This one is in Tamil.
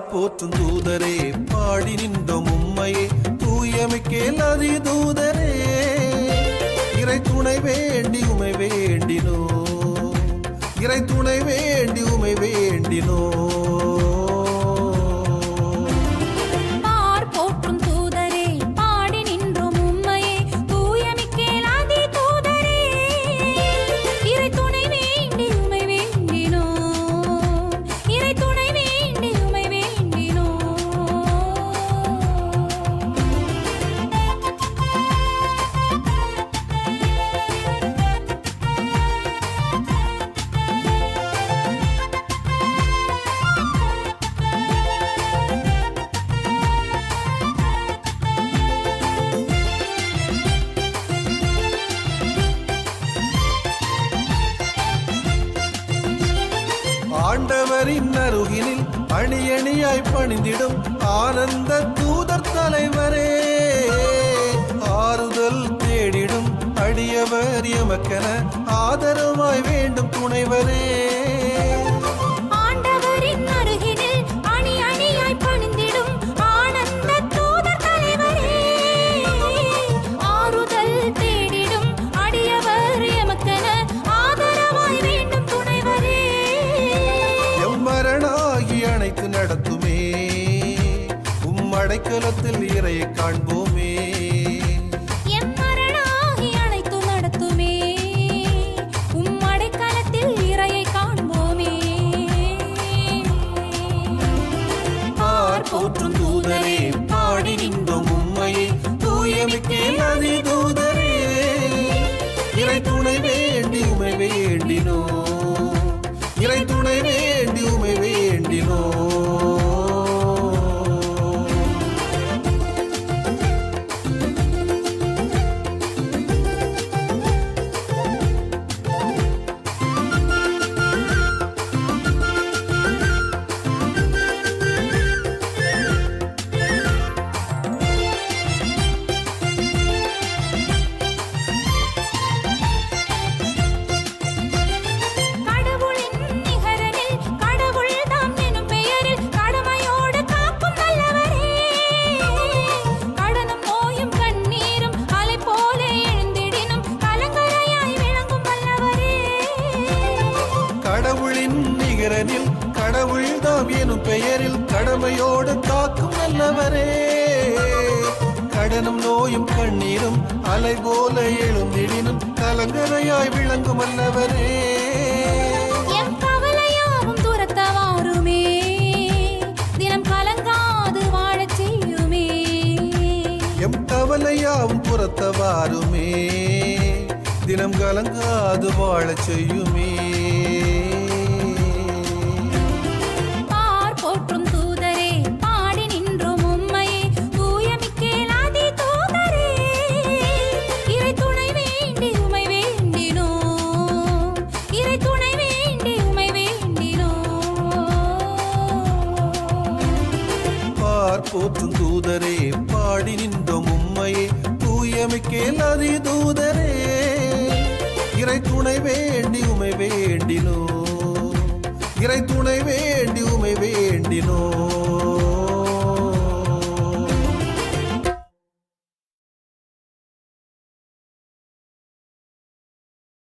போற்றும் தூதரே பாடி நின்றோம் உம்மையே தூயமிக்கேல் அதி தூதரே இறை துணை வேண்டி உமை வேண்டினோ இறை துணை வேண்டி உமை வேண்டினோ ஆண்டவரின் அருகினில் அணி அணியாய் பணிந்திடும் ஆனந்த தூதர் தலைவரே ஆறுதல் தேடிடும் அடியவர் எமக்கென ஆதரவாய் வேண்டும் துணைவரே நடத்துமே அடைக்கலத்தில் இறையை காண்போமே அழைத்து நடத்துமே அடைக்கலத்தில் இறையை காண்போமே போற்றும் தூதரே பாடி நின்றோம் உம்மையை தூயமிக்கேல் அதி தூதரே இறை துணை வேண்டி உமை வேண்டினோ இறை துணை வேண்டி உமை வேண்டினோ கடவுளின் நிகரனில் கடவுள் தாம் எனும் பெயரில் கடமையோடு காக்கும் நல்லவரே கடனும் நோயும் கண்ணீரும் அலை போல எழுந்திடினும் கலங்கரையாய் விளங்கும் அல்லவரே எம் கவலையாவும் துரத்தவாருமே தினம் கலங்காது வாழச் செய்யுமே எம் கவலையாவும் புறத்தவாருமே தினம் கலங்காது வாழச் செய்யுமே போற்றும் தூதரே பாடி நின்றோம் உம்மையே தூயமிக்கேல் அதி தூதரே இறை துணை வேண்டி உமை வேண்டினோ இறை துணை வேண்டி